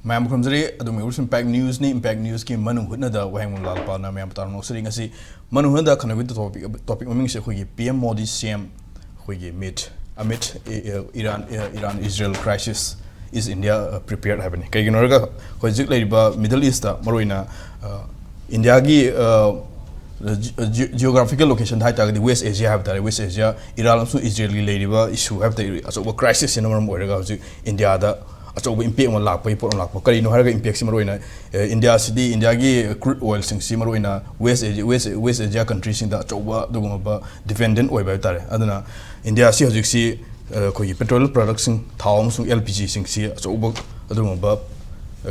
Ma'am from the Impact News ni Impact News ki manu huna da wahang lal pa na ma'am tar no sering asi manu huna da kana with topic maming se khoi PM MODI-CM khoi amid Iran Israel crisis is India prepared happening kai ginor ga khoi jik lai ba Middle East da maroina India gi geographical location hai ta West Asia have ta West Asia Iran so Israel gi lai ba issue have ta so crisis in maram ora ga India da acho impact on lakpa ipot on lakpa kari no haraga impact si maroina India city India gi crude oil sing si maroina West Asia countries sing da acho ba duguma ba dependent oi ba tare aduna India si hojik si koi petrol products sing thawam sung LPG sing si acho ba aduma ba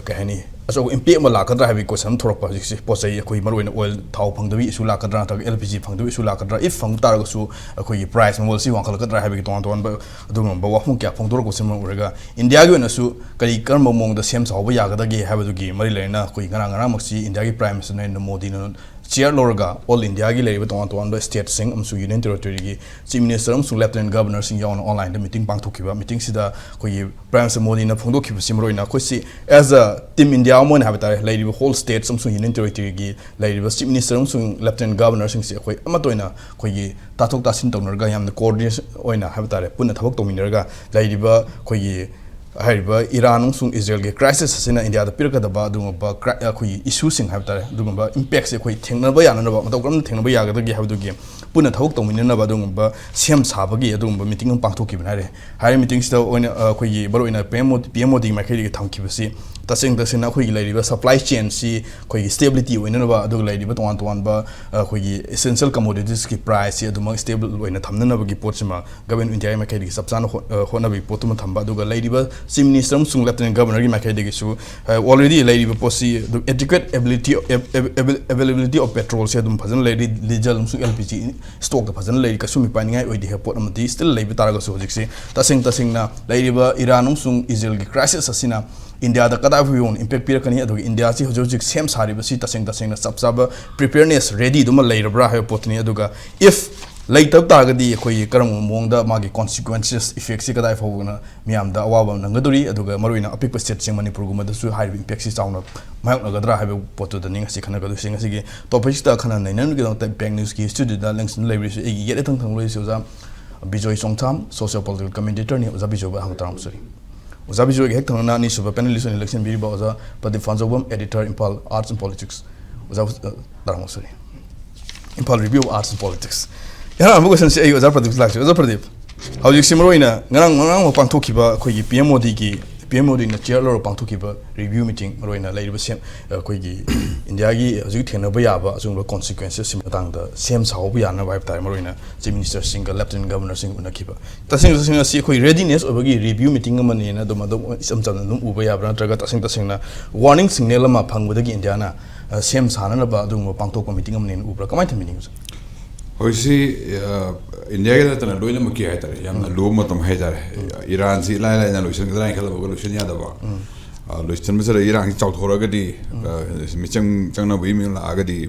kahani acho impact ma lakadra habi question thorok pa hojik si posai koi maroina oil thaw phangdawi isu lakadra ta LPG phangdawi isu lakadra if phang tar ga su koi price mo si wang khalakadra habi ton ton ba aduma ba wafung kya phangdor ko sim urega India gi na su kari karma mong da sem saw ba yagada gi habi du gi mari leina koi ngara maksi India gi prime minister na Modi na chair lorga all India gi leiba ton ton ba state sing amsu union territory gi chief minister amsu lieutenant governor sing yawn online the meeting bang thokiba meeting sida koi prime minister Modi na phongdo khiba simroina koi si as a team India mon habita leiba whole state amsu union territory gi leiba chief minister amsu lieutenant governor sing si koi amatoina koi gi tathok tasin tawnerga yamna coordination oina habita punna thabok tominarga leiba koi Iran sung Israel ge crisis sina India da pirka da ba du ba khoi issue sing ha ta du ba impact se khoi thengna ba yana ba mataw kam thengna ba ya ga da ge ha du ge puna thawuk tawmin na ba du ba sem sa ba ge du ba meeting ang pang thoki ba re meeting sta oina khoi baro ina PMO di ma khai ge thang ki ba si tasing tasina khoi lai ba supply chain si khoi stability oina ba du lai ba ton ba khoi essential commodities ki price si du ma stable oina thamna na ba gi pot sima government India ma khai ge sabsan hona bi pot ma thamba du ga lai ba chief minister sung lieutenant governor gi makai de su already lady posi the adequate availability of petrol se dum phazan lady diesel sung LPG stock da phazan lady ka sumi paningai oi de pot amati still lady taraga su hojik se tasing na lady ba Iran sung Israel gi crisis asina India da kada vion impact pira kani adu India si hojik sem sari ba si tasing na sabsaba preparedness ready dum lay bra ha potni aduga if later targadi koi karam mong da magi consequences effects ka dai fogna miam da awaba nangaduri aduga maruina apik state sing Manipur guma da su high impact si chauna mayok nagadra have potu da ning si khana ga du sing si ge topic sta khana nainan ga ta bank news ki studio da links library su egi yet thang loi su za bijoy songtham social political commentator ni uza bijoy ba ham taram suri uza bijoy ge hek thang na ni su panelist in election bi ba uza padi fanzobam editor impal arts and politics uza taram suri impal review arts and politics ya mo question se uza pradeep lakse uza pradeep how you simroina ngarang pang thokiba khoi PMOD na chair lor pang thokiba review meeting roina laiba sem khoi gi India gi ju thena ba ya ba asung consequences sim tang da sem saw ba ya na vibe time roina chief minister single lieutenant governor sing una kiba tasing si khoi readiness obagi review meeting amani na do isam chan dum uba ya bra traga tasing na warning signal ma phangbu da gi India na sem sana na ba dung pang thok meeting amani ubra kamai the meaning hoisi India ke tana loina maki hai tare yamna lo matam hai tare Iran si lai na loisan ga dai khala ba loisan ya da ba loisan mesara Iran ki chaut thora ga di michang changna bui mi la ga di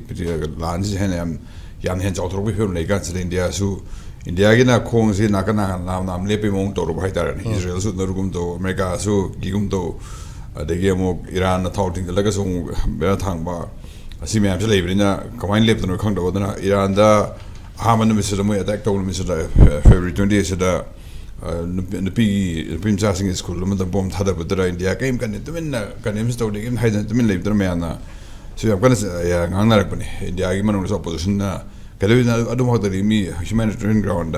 lan si hen yam hen chaut thora bi phem nei ga si India su India ki na khong si na ka nam le pe mong to ro hai tare Israel su na rugum to America su gigum to de ge mo Iran na thouting la ga su be thang ba asi me am se le na kamain lep to khang do na Iran da Haman Mr. Moy attack told Mr. February 20th said the Pim Sassing School, the bomb had up with the India came can him story him hide the middle of the man. So I'm going to say, in the argument of opposition. I don't know that me humanitarian ground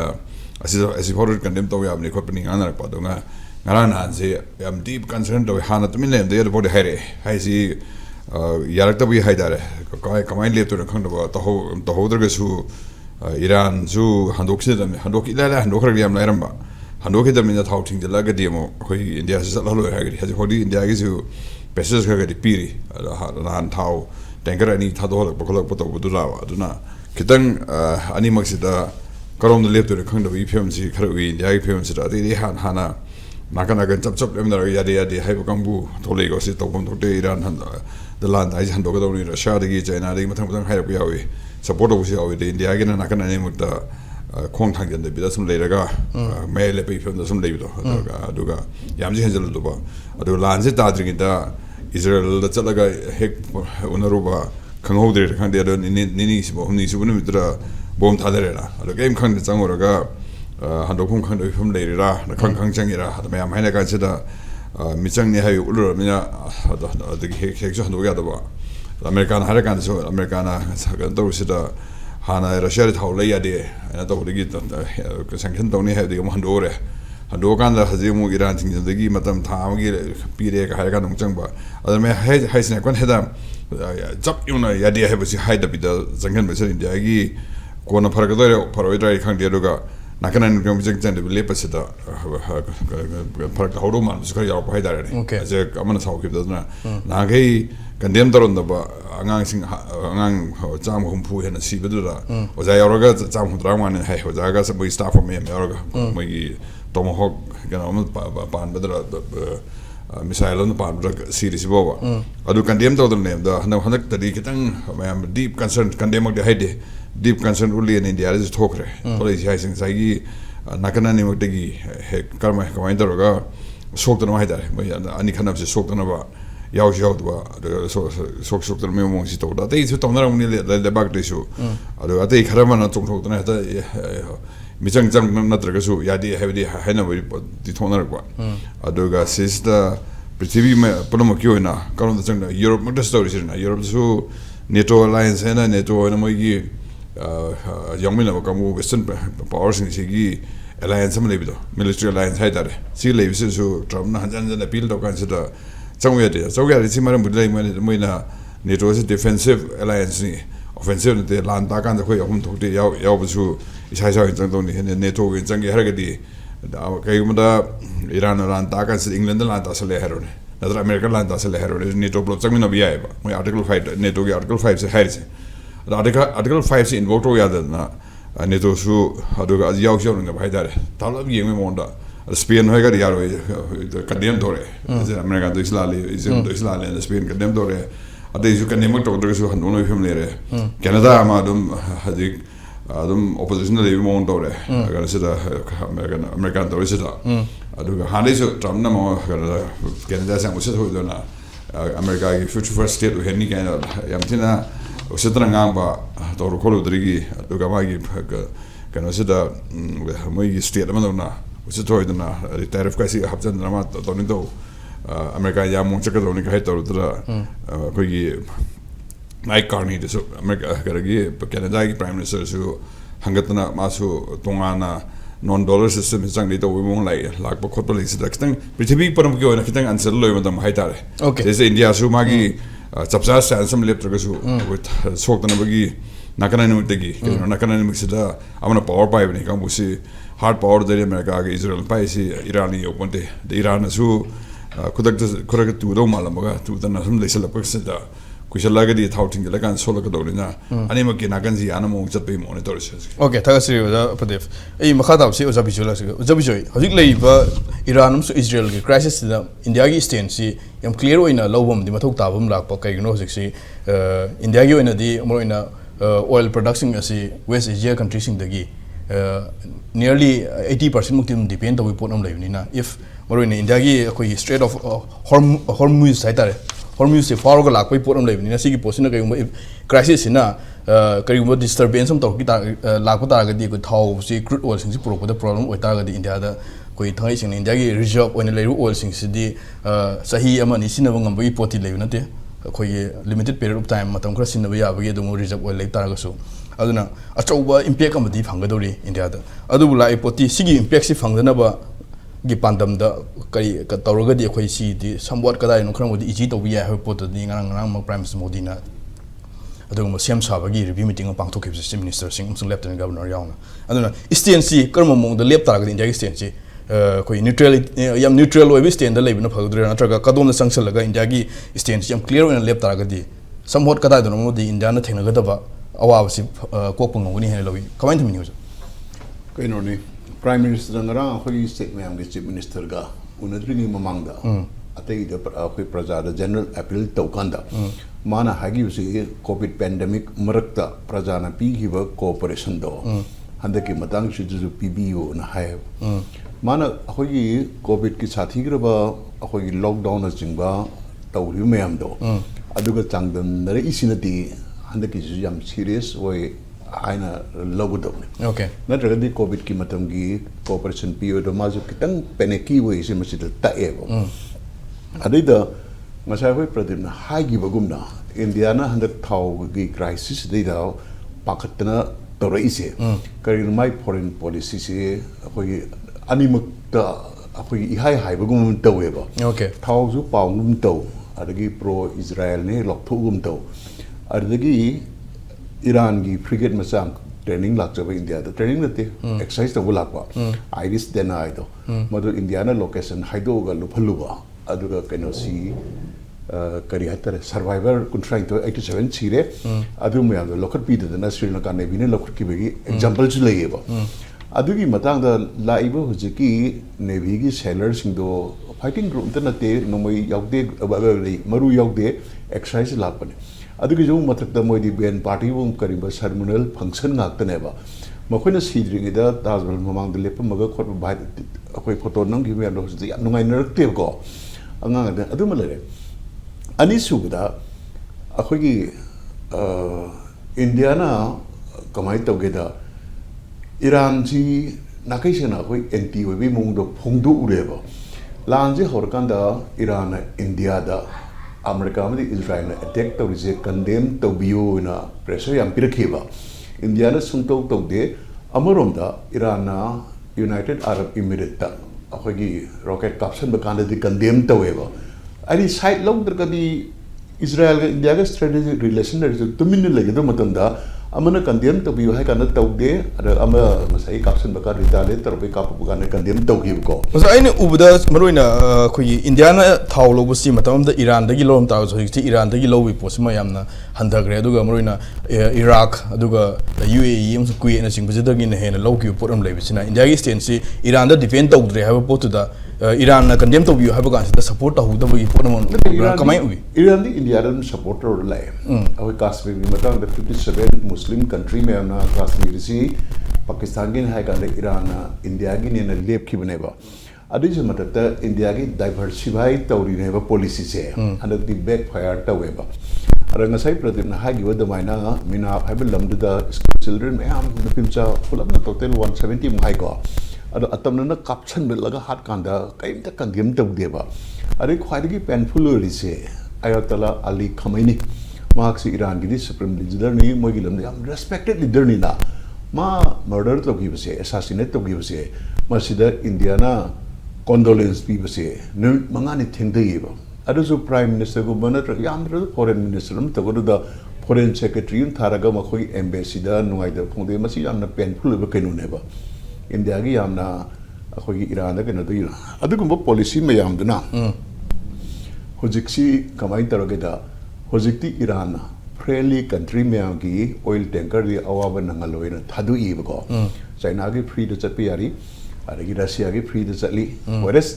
as he ordered condemned to have the company another Padunga. Narana say, I'm deep concerned of Hana to Milan, the other body Harry. I see Yarakta we hide there. Come and live to the count about the Hoders who. Iran zu handok ila handok ragam lairamba handok da min thau thing la ga demo khoi India sa la lo ha ga ha hodi India gi zu pesos ga ga di piri ran thau tanker ani thado ba khol ba to bu la wa duna kitang ani maksi da karom da lep to khang da bi phim si khar wi India gi phim si da di hana nakana ga chap lem da ya de hai ba kambu thole go si to bom to Iran han da land ai handok da ni Russia da gi China da gi mathang hai ba yawi support of the India again and I can name with the Kong and the Bidasum later, mail a pay from the some label, Duga, Yamji Hazel Duba, do Lanzet Adring Israel the chalaga hek unaruba khanghodre khande ado nini sibo humni sibo numitra bom thaderera ado game khang changoraga handokung khang phum leira khang changira mayam haina kan sida michang ni hayu ulur mina ado hek so handoga ado American harakan so Americana sagan do sida hana Russia thaw le yade ana to digi sanction tawni ha de handore hando kan da hajimu Iran thing dagi matam thamgi pire ka harakan nong changba adar me hai sine kon heda chap yuna yade ha basi haida bida sanction basi India gi kona farga do paroi khang de doga nakanan ngam jeng jan de le pasida farga hawro man su ka yaw pai da re je amana saw ki da na gai condemn daron da ba angang sing angang jam humpu hena si bedura oja yaroga jam hudra man hai oja ga sabai staff me yaroga mai tomahawk gana am pan bedura missile on pan series boba adu condemn daron ne da hanak tadi kitang deep concern condemn de haide deep concern uli in India is talk re police hai sing sai nakana ni motegi he karma kamai daroga sok tan mai da mai ani khanab se sok tan ba yaw ba sok tan me mong si to da te su tong na ni le bak de su ado ate kharama na tong thok tan ta mi chang na tra ga su ya di ha di ha na bi di thong na ba ado ga sister prithvi me polom kyo na karon da chang Europe ma da story sir na Europe su NATO alliance na NATO na mo gi yongmina ba kamu western powers ni sigi alliance ma lebido military alliance hai dare si lebi su Trump na hanjan na appeal to kan sida changwe de si maram budai moina NATO is defensive alliance ni offensive de lan ta kan da khoi hum thok de yaw bu su isai sai chang to ni NATO ge chang ge har ga di kai mu da Iran lan ta kan England lan ta sale haro ne nadra America lan ta sale haro ne NATO block changmina bi ai ba mo article 5 NATO ge article 5 se hai se article 5 se invoke to ya na NATO su aduga yaw shaw nga bai dare talab yeng me monda Spain hoega yaro kadem dore America do islali Spain kadem dore ade ju kadem to do su hanu no family re Canada ma dum hadik adum opposition le mo dore agar sida American dore sida aduga hande su Trump na mo Canada sang usit ho dona America gi future first state henni kana yamtina usitrang ba to ro kolo drigi aduga ma gi kana sida mo gi state ma dona usitoy dana tariff kasi habjan nama toni do America ya mo chaka do ni kai to dra ko gi Mike Carney de so America garagi Canada gi prime minister su hangatna masu tongana non-dollar system isang dito wimong lai lag ba khotpa lisi da kitang prithvi param ki oina kitang answer loi madam hai tare jese India su magi chapsa sam lep tra su with sok tana bagi nakana ni tegi nakana ni sida amana power pai bani kam busi hard power de America ga Israel pai si Irani oponte de Iran su kudak tu do malamaga tu tana sam lesala paksida kuisala ga di thouting la kan sola ka do na ani ma ki nakan ji ana mo chat pe monitor se okay thaga sri oja padef ei makha dab si oja bijula se oja bijoi hojik lei ba Iran su Israel ge crisis da India gi stand si yam clear oina lobam di mathok tabam lak pa kai no hojik si India gi oina di moina oil production asi West Asia countries sing dagi nearly 80% muktim depend on port am leibni na if moina India gi koi Strait of Hormuz saitare Hormuz se faro ga lak pai port am leibni na sigi posina kai crisis na kai disturbance am to ki ta lak pa ta ga di ko thau si crude oil sing si pro da problem oi ta ga di India da koi thai sing India gi reserve oina leiru oil sing si di sahi ama ni sinaba ngam bai poti leibna te koi limited period of time matam khra sinaba ya ba ge dum reserve oil lei ta ga su aduna achauba impact am di phangadori India da adu lai poti sigi impact si phangdana ba gi pandam da kai ka tawraga di khoi si di somewhat kadai no khram di iji to bi ya pot di ngang ma prime minister Modi na adu ma sem sa ba gi review meeting pang thok ki minister sing sung lieutenant governor yauna aduna stand si karma mong da lep tar ga India gi stand si koi neutrality yam neutral oi bi stand da lebi na phagdre na traga kadom na sangsal laga India gi stand si yam clear na lep tar ga di somewhat kadai do no di India na thengna ga da ba awa si kok pang ngoni he lobi comment mi news kai no ni Prime Minister ngara khoi state mayam ge chief minister ga unadrini mamangda atei da khoi praja da general appeal tawkanda mana hagi usi covid pandemic marakta praja na pi gi ba cooperation do handaki matang shi ju PBO na hai mana khoi covid ki sathi gra ba khoi lockdown na jingba tawri mayam do aduga changdam nare isinati handaki yam serious way aina logo do okay natraga di covid ki matam gi cooperation period ma ju kitang peneki way se masidal ta ebo adida masai hoi pradimna hai gi bagumna india na handak thau gi crisis dei da pakatna toraise karin mai foreign policy se hoi animak ta hoi ihai hai bagum taweba okay thau ju paungum taw adagi pro israel ne lokthugum taw adagi Iran की frigate मचांग training lakh जब India तो training लेते exercise तो वो लाख बा iris देना आये तो मतलब इंडिया ना लोकेशन हाइडो का लुफलुबा अदुगा कनोसी करी है तरह सर्वाइवर कुंट्राइंग तो 87 चीरे अदु में आगे लोकल पीते थे ना श्रीलंका ने भी ने लोकल की बेगी एग्जांपल चले ये बा अदुगी मतांग दा लाइव हो जिकी नेवी की सेलर सिंधो फाइटिंग ग्रुप तो नते नोमई याउदे मरु याउदे एक्सरसाइज लाख बने अदुगी जो मतलब मोदी बेन पार्टी वो करीब सर्मोनल फंक्शन नाक्तनेबा मखोइना सीद्रिंगिदा ताजमहल ममांग दे लेप मगा खोट बाय अखोइ फोटो नंग गिमे लो जि याम नुंगाइ नरक्ते को अंगांग दे अदु मलरे अनि सुबदा अखोइगी इंडिया ना कमाई तोगेदा ईरान जी नाकैसेना अखोइ एंटी वेबी मुंगदो फोंदु उरेबा लांजे हरकांदा ईरान इंडिया दा अमेरिका में इजराइल ने अटैक तो रिजे कंडेम तो बियो ना प्रेशर याम पिरखेबा इंडिया ने सुनतो तो दे अमरोम दा ईरान ना यूनाइटेड अरब इमिरेट ता अखोगी रॉकेट कैप्शन बकाने दि कंडेम तो वेबा अरी साइड लोग दर कदी इजराइल का इंडिया का स्ट्रेटेजिक रिलेशन दर तो मिन लगे तो मतलब दा अमना कंडेम तो बियो है काना तो दे अरे अम मसाई कैप्शन बका रिटाले तरबे काप बकाने कंडेम तो गिव को मसा आइने उबदा मरोइना खोई इंडिया ना थाव लोबसी मतम द ईरान दगी लोम ताव जोइति ईरान दगी लोबी पोसमा यामना हंदग्रे अदुगा मरोइना इराक अदुगा यूएई एम कुई ना सिंग बजदगी ने हेना लोकी पोरम लेबिसिना इंडिया की स्टेंसी ईरान द डिफेंड तौद्रे हाबो पोतुदा ईरान ना कंडेम तो बियो हाबो कांसिदा सपोर्ट ताहुदबगी पोरम कमाई उबी ईरान दी इंडिया दम सपोर्टर लाए अवे कश्मीर की मतलब 57 मुस्लिम कंट्री में ना कश्मीर से पाकिस्तान की है कांदे ईरान इंडिया की ने लेप की बनेबा अदिज मतलब इंडिया की डाइवर्सिफाई तौरी ने पॉलिसी से हंदक दी बैक फायर तवेबा अरे ngasai pradim na hagi wada maina mina haibel lamda school children ma'am नपिमचा फुलम ना total 170 mai ko ado atamna na caption bel laga hat kanda kaimta kangem tab deba are khwaidagi painful rise ayatollah ali khamenei mark si iran gi supreme leader ni mogi lamda yam respected leader ni na ma murder to gi base assassinate to gi base ma sida india na condolence bi base ne mangani thengdai ba अदुसु prime minister को बनत यामद्र foreign minister हम तगो the foreign secretary थारगा मखोई embassy दा नुगाइ द फोंदे मसी यामना पेनफुल बे केनु नेबा इंडिया गी यामना अखोई ईरान दा केनु द अदुगुम पॉलिसी में यामदना होजिक्सी कमाई तरगे दा होजिक्ति ईरान फ्रेंडली कंट्री में की ऑयल टैंकर दी अवाब नंगलोइना थादु इबको चाइना की फ्री द चपी यारी अदगी रशिया की फ्री द चली वरस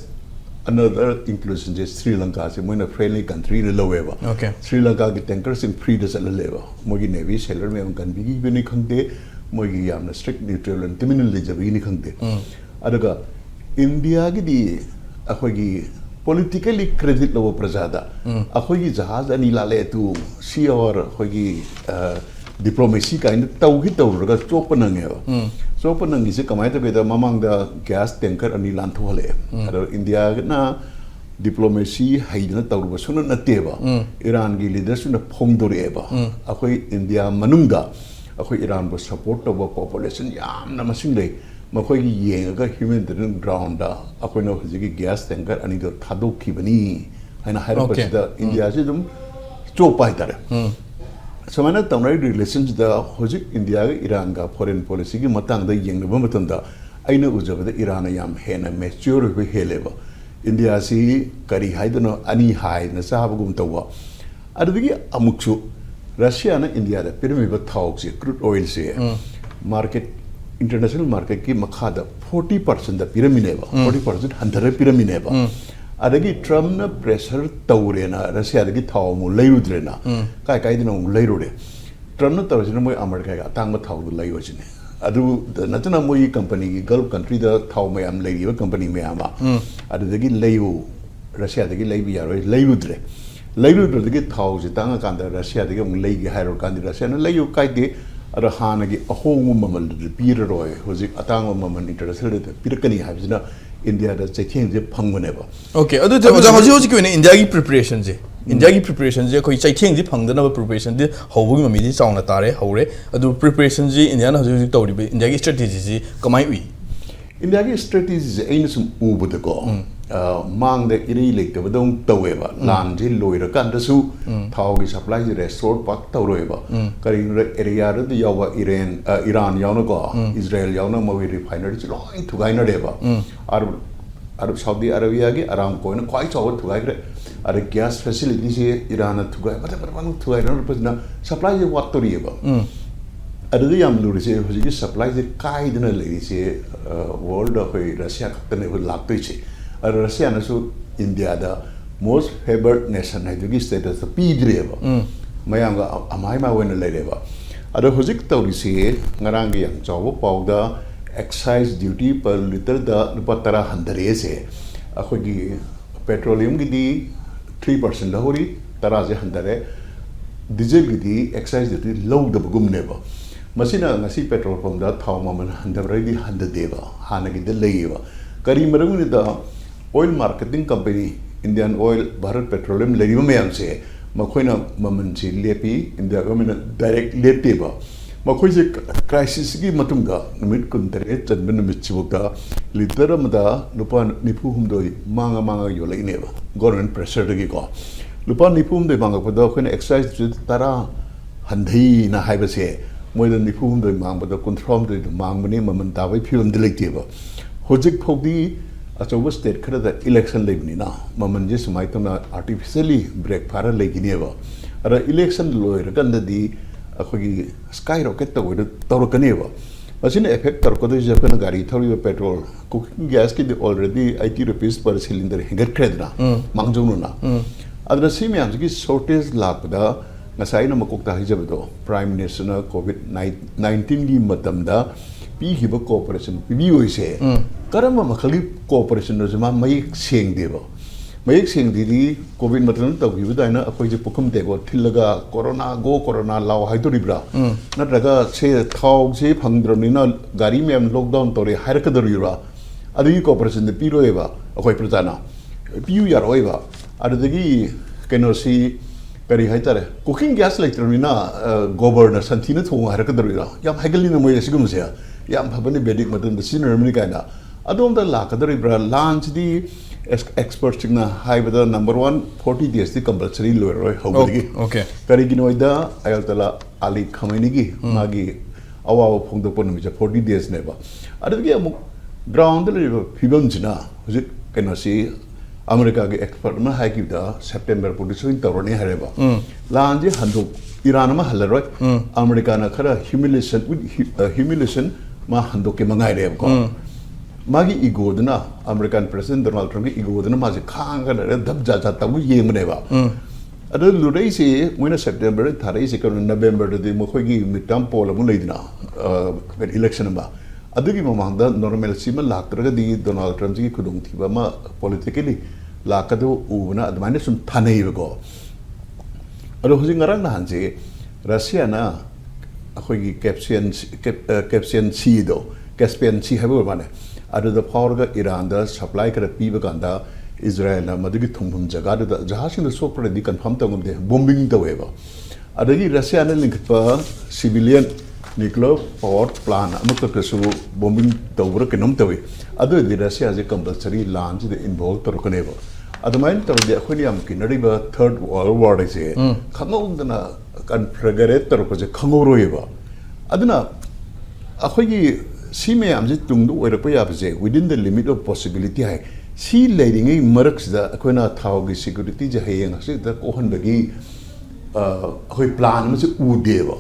another inclusion is Sri Lanka se moina friendly country le loweba okay Sri Lanka ki tankers in free de sala leba mogi navy sailor me kan bigi bini khangde mogi yamna strict neutral and criminal le jabi ni khangde adaga India gi di akhoi politically credit lo prajada akhoi jahaz ani la le tu si or akhoi diplomacy kind taugi tawraga chopanangeba so panangi se kamai ta beda mamang da gas tanker ani lan thole ado india na diplomacy haidna tawruba suna nateba iran gi leaders na phongdoreba akhoi india manungda akhoi iran bo support to population yam na masing dei makhoi gi yenga humanitarian ground da akhoi no hiji gas tanker ani do thadokhi bani haina haira pasida india se dum chopai tare समाना तमनाई relations दा होजिक India के Iran का foreign policy की मतंग दा यंगब मतंग दा आइना उजबदा Iran याम हेना mature हो हेलेबा India सी करी हाइदनो अनि हाइ न साबगुम तवा अदगी अमुक्सु रशिया ना इंडिया दा पिरमिबा थाउक से क्रूड ऑयल से मार्केट इंटरनेशनल मार्केट की मखादा 40% दा पिरमिनेबा 40% हंदरे पिरमिनेबा अदगी ट्रम्प ना प्रेशर तौरेना रशिया दगी थाव मु लैरुद्रेना काय काय दिनो लैरुरे ट्रम्प ना तौरेना मोय अमेरिका का तांग थाव लैवजिने अदु नतना मोय कंपनी की गल्फ कंट्री दा थाव मयाम लैरिबा कंपनी मयामा अदगी लैउ रशिया दगी लैबि यारो लैरुद्रे ꯂꯩꯔꯨꯗ꯭ꯔꯗꯒꯤ ꯊꯥꯎꯁꯤ ꯇꯥꯡꯉꯀꯥꯟꯗ ꯔꯁꯤꯌꯥꯗꯒꯤ ꯑꯃꯨꯛ ꯂꯩꯒꯦ ꯍꯥꯏꯔꯀꯥꯟꯗ ꯔꯁꯤꯌꯥꯅ ꯂꯩꯌꯨ ꯀꯥꯏꯗꯦ ꯑꯗꯣ ꯍꯥꯟꯅꯒꯤ ꯑꯍꯣꯡꯕ ꯃꯃꯜꯗꯨꯗꯤ ꯄꯤꯔꯔꯣꯏ ꯍꯧꯖꯤꯛ ꯑꯇꯥꯡꯕ ꯃꯃꯜ ꯏꯟꯇꯔꯅꯦꯁꯅꯦꯜꯗ ꯄꯤꯔꯛꯀꯅꯤ ꯍꯥꯏꯕꯁꯤꯅ ꯏꯟꯗꯤꯌꯥꯗ ꯆꯩꯊꯦꯡꯁꯦ ꯐꯪꯕꯅꯦꯕ ꯑꯣꯀꯦ ꯑꯗꯨ ꯍꯧꯖꯤꯛ ꯑꯣꯏꯅ ꯏꯟꯗꯤꯌꯥꯒꯤ ꯄ꯭ꯔꯤꯄꯦꯔꯦꯁꯟꯁꯦ ꯏꯟꯗꯤꯌꯥꯒꯤ ꯄ꯭ꯔꯤꯄꯦꯔꯦꯁꯟꯁꯦ ꯑꯩꯈꯣꯏ ꯆꯩꯊꯦꯡꯁꯤ ꯐꯪꯗꯅꯕ ꯄ꯭ꯔꯤꯄꯦꯔꯦꯁꯟꯗꯤ ꯍꯧꯕꯒꯤ ꯃꯃꯤꯗꯤ ꯆꯥꯎꯅ ꯇꯥꯔꯦ ꯍꯧꯔꯦ ꯑꯗꯨ ꯄ꯭ꯔꯤꯄꯦꯔꯦꯁꯟꯁꯤ ꯏꯟꯗꯤꯌꯥꯅ ꯍꯧꯖꯤꯛ ꯇꯧꯔꯤꯕ ꯏꯟꯗꯤꯌꯥꯒꯤ ꯁ꯭ꯇ꯭ꯔꯦꯇꯦꯖꯤꯁꯤ ꯀꯃꯥꯏꯅ ꯎꯏ ꯏꯟꯗꯤꯌꯥꯒꯤ ꯁ꯭ꯇ꯭ꯔꯦꯇꯦꯖꯤꯁꯦ ꯑꯩꯅ ꯁꯨꯝ ꯎꯕꯗꯀꯣ ꯃꯥꯡꯗ ꯏꯔꯩ ꯂꯩꯇꯕꯗꯧ ꯇꯧꯋꯦꯕ ꯂꯥꯟꯁꯦ ꯂꯣꯏꯔꯀꯥꯟꯗꯁꯨ ꯊꯥꯎꯒꯤ ꯁꯄ꯭ꯂꯥꯏꯁꯦ ꯔꯦꯁꯇꯣꯔ ꯄꯥꯛ ꯇꯧꯔꯣꯏꯕ ꯀꯔꯤꯒꯤꯅꯣꯗ ꯑꯦꯔꯤꯌꯥꯗꯨꯗ ꯌꯥꯎꯕ ꯏꯔꯥꯟ ꯌꯥꯎꯅꯀꯣ ꯏꯖꯔꯦꯜ ꯌꯥꯎꯅ ꯃꯣꯏ ꯔꯤꯐꯥꯏꯅꯔꯤꯁꯦ ꯂꯣꯏ ꯊꯨꯒꯥꯏꯅꯔꯦꯕ ꯑꯔꯕ ꯁꯥꯎꯗꯤ ꯑꯔꯥꯕꯤꯌꯥꯒꯤ ꯑꯔꯥꯝꯀꯣꯅ ꯈ꯭ꯋꯥꯏ ꯆꯥꯎꯕ ꯊꯨꯒꯥꯏꯈ꯭ꯔꯦ ꯑꯗ ꯒ꯭ꯌꯥꯁ ꯐꯦꯁꯤꯂꯤꯇꯤꯁꯦ ꯏꯔꯥꯟꯅ ꯊꯨꯒꯥꯏ ꯃꯊꯪ ꯊꯨꯒꯥꯏꯅꯔꯛꯄꯁꯤꯅ ꯁꯄ꯭ꯂꯥꯏꯁꯦ ꯋꯥꯠꯇꯣꯔꯤꯑꯕ ꯑꯗꯨꯗ ꯌꯥꯝ ꯂꯨꯔꯤꯁꯦ ꯍꯧꯖꯤꯛꯀꯤ ꯁꯄ꯭ꯂꯥꯏꯁꯦ ꯀꯥꯏꯗꯅ ꯂꯩꯔꯤꯁꯦ ꯋꯥꯔꯜꯗ ꯑꯩꯈꯣꯏ ꯔꯁꯤꯌꯥ ꯈꯛꯇꯅꯦ ꯑꯩꯈꯣꯏ ꯂꯥꯛꯇꯣꯏꯁꯦ ꯑꯗꯣ ꯔꯁꯤꯌꯥꯅꯁꯨ ꯏꯟꯗꯤꯌꯥꯗ ꯃꯣꯁ ꯐꯦꯕꯔഡ് ꯅꯦꯁꯟ ꯍꯥꯏꯗꯨꯒꯤ ꯁ꯭ꯇꯦꯇꯁꯇ ꯄꯤꯗ꯭ꯔꯦꯕ ꯃꯌꯥꯝꯒ ꯑꯃꯥꯏꯃ ꯑꯣꯏꯅ ꯂꯩꯔꯦꯕ ꯑꯗꯣ ꯍꯧꯖꯤꯛ ꯇꯧꯔꯤꯁꯦ ꯉꯔꯥꯡꯒꯤ ꯌꯥꯝ ꯆꯥꯎꯕ ꯄꯥꯎꯗ excise duty per liter da lupa tara handare se akhoi petroleum gi di 3% lahori tara je handare diesel gi di excise duty low da bugum neba masina ngasi petrol pump da thau maman handare di handade ba hana gi de leiba kari marang ni da oil marketing company Indian Oil Bharat Petroleum leiba mayam se makhoina maman chi lepi India government direct leteba ꯃꯈꯣꯏꯁꯦ ꯀ꯭ꯔꯥꯏꯁꯤꯁꯀꯤ ꯃꯇꯨꯡꯗ ꯅꯨꯃꯤꯠ 18 ꯆꯟꯕ ꯅꯨꯃꯤꯠꯁꯤꯐꯥꯎꯗ litre ꯑꯃꯗ ꯂꯨꯄꯥ 94 ꯃꯥꯡꯉ ꯌꯣꯜꯂꯛꯏꯅꯦꯕ government ꯄ꯭ꯔꯦꯁꯔꯗꯒꯤꯀꯣ ꯂꯨꯄꯥ 94 ꯃꯥꯡꯉꯛꯄꯗ ꯑꯩꯈꯣꯏꯅ exercise 10 ꯍꯟꯊꯩꯅ ꯍꯥꯏꯕꯁꯦ ꯃꯣꯏꯗ 94 ꯃꯥꯡꯕꯗ 38 ꯃꯥꯡꯕꯅꯤ ꯃꯃꯜ ꯇꯥꯕꯒꯤ ꯐꯤꯕꯝꯗ ꯂꯩꯇꯦꯕ ꯍꯧꯖꯤꯛ ꯐꯥꯎꯗꯤ ꯑꯆꯧꯕ ꯁ꯭ꯇꯦꯠ ꯈꯔꯗ ꯏꯂꯦꯛꯁꯟ ꯂꯩꯕꯅꯤꯅ ꯃꯃꯜꯁꯦ ꯁꯨꯃꯥꯏꯅ ꯇꯧꯅ ꯑꯥꯔꯇꯤꯐꯤꯁꯤꯌꯦꯜꯂꯤ ꯕ꯭ꯔꯦꯛ ꯐꯥꯔ ꯂꯩꯈꯤꯅꯦꯕ ꯑꯗ ꯏꯂꯦꯛꯁꯟ ꯂꯣꯏꯔꯀꯥꯟꯗꯗꯤ ꯑꯩꯈꯣꯏꯒꯤ ꯁ꯭ꯀꯥꯏ ꯔꯣꯀꯦꯠ ꯇꯧꯕꯗ ꯇꯧꯔꯛꯀꯅꯦꯕ ꯃꯁꯤꯅ ꯑꯦꯐꯦꯛ ꯇꯧꯔꯛꯀꯗꯣꯏꯁꯦ ꯑꯩꯈꯣꯏꯅ ꯒꯥꯔꯤ ꯊꯧꯔꯤꯕ ꯄꯦꯇ꯭ꯔꯣꯜ ꯀꯨꯀꯤꯡ ꯒ꯭ꯌꯥꯁꯀꯤꯗꯤ ꯑꯣꯜꯔꯦꯗꯤ 80 ꯔꯨꯄꯤꯁ ꯄꯔ ꯁꯤꯂꯤꯟꯗꯔ ꯍꯦꯟꯒꯠꯈ꯭ꯔꯦꯗꯅ ꯃꯥꯡꯖꯧꯅꯅ ꯑꯗꯨꯅ ꯁꯤ ꯃꯌꯥꯝꯁꯤꯒꯤ ꯁꯣꯔꯇꯦꯖ ꯂꯥꯛꯄꯗ ꯉꯁꯥꯏ ꯑꯩꯅ ꯃꯀꯣꯛꯇ ꯍꯥꯏꯖꯕꯗꯣ ꯄ꯭ꯔꯥꯏꯝ ꯃꯤꯅꯤꯁꯇꯔꯅ COVID-19ꯒꯤ ꯃꯇꯝꯗ ꯄꯤꯈꯤꯕ ꯀꯣꯑꯣꯄꯔꯦꯁꯟ ꯄꯤꯕꯤꯌꯣꯏꯁꯦ ꯀꯔꯝꯕ ꯃꯈꯜꯒꯤ ꯀꯣꯑꯣꯄꯔꯦꯁꯟꯅꯣꯁꯦ ꯃꯥ ꯃꯌꯦꯛ ꯁꯦꯡꯗꯦꯕ ꯃꯌꯦꯛ ꯁꯦꯡꯗꯤꯗꯤ ꯀꯣꯚꯤꯗ ꯃꯇꯝꯗ ꯇꯧꯈꯤꯕꯗꯥꯏꯅ ꯑꯩꯈꯣꯏꯁꯦ ꯄꯨꯈꯝ ꯇꯦꯡꯀꯣ ꯊꯤꯜꯂꯒ ꯀꯣꯔꯣꯅꯥ ꯒꯣ ꯀꯣꯔꯣꯅꯥ ꯂꯥꯎ ꯍꯥꯏꯗꯣꯔꯤꯕ꯭ꯔꯥ ꯅꯠꯇ꯭ꯔꯒ ꯁꯦ ꯊꯥꯎꯁꯦ ꯐꯪꯗ꯭ꯔꯕꯅꯤꯅ ꯒꯥꯔꯤ ꯃꯌꯥꯝ ꯂꯣꯛꯗꯥꯎꯟ ꯇꯧꯔꯦ ꯍꯥꯏꯔꯛꯀꯗꯣꯔꯤꯕ꯭ꯔꯥ ꯑꯗꯨꯒꯤ ꯀꯣꯑꯣꯄꯔꯦꯁꯟꯗꯤ ꯄꯤꯔꯣꯏꯕ ꯑꯩꯈꯣꯏ ꯄ꯭ꯔꯖꯥꯅ ꯄꯤꯌꯨ ꯌꯥꯔꯣꯏꯕ ꯑꯗꯨꯗꯒꯤ ꯀꯩꯅꯣꯁꯤ ꯀꯔꯤ ꯍꯥꯏꯇꯥꯔꯦ ꯀꯨꯀꯤꯡ ꯒ꯭ꯌꯥꯁ ꯂꯩꯇ꯭ꯔꯕꯅꯤꯅ ꯒꯣꯕꯔꯅ ꯁꯟꯊꯤꯅ ꯊꯣꯡꯉ ꯍꯥꯏꯔꯛꯀꯗꯣꯔꯤꯕ꯭ꯔꯥ ꯌꯥꯝ ꯍꯥꯏꯒꯠꯂꯤꯅ ꯃꯣꯏ ꯑꯁꯤꯒꯨꯝꯕꯁꯦ ꯌꯥꯝ ꯐꯕꯅꯤ ꯕꯦꯗꯤꯛ ꯃꯇꯝꯗ ꯁꯤꯖꯤꯟꯅꯔꯝꯅꯤ ꯀꯥꯏꯅ ꯑꯗꯣꯝꯗ ꯂꯥꯛꯀꯗꯣꯔꯤꯕ꯭ꯔꯥ ꯂꯥꯟꯁꯤꯗꯤ experts haibada number 1 40 days the compulsory lower hobigi okay kariginoida ayatala ali khamenei gi magi awa phongdo pon mi 40 days neba adigi amu ground le phibam jina hujik kenosi america ge expert ma haikida september production toroni hareba lanje handu iran ma halaroi america na khara humiliation ma handu ke mangai reb ko magi ego dana American President Donald Trump ego dana maji khanga na dab ja ja tabu yemne ba adu lurai se moina September tharai se kan November de mo khogi midterm poll amu leidina election ba adugi mamangda normalcy ma laktraga di Donald Trump ji khudung thiba ma politically lakadu ubna admane sum thanei go adu hoji ngarang na hanje Russia na khogi Caspian Sea do Caspian Sea habu mane adu the power ga Iran da supply kara piba ganda Israel na madugi thumhum jaga da jahasing da sopra di confirm tangum de bombing da weba adagi Russia na link pa civilian nuclear power plant amuk ka su bombing tawra kenom tawi adu di Russia je compulsory launch de involve tor kaneba adamain tor de akhoni am kinari ba third world war je khangau dana confederate tor ko je khangoroyeba aduna akhoi si me am je tungdu oirapa yabse within the limit of possibility hai si leading marks da akoina thawgi security je hayeng se da kohan bagi hoi plan ma se u deba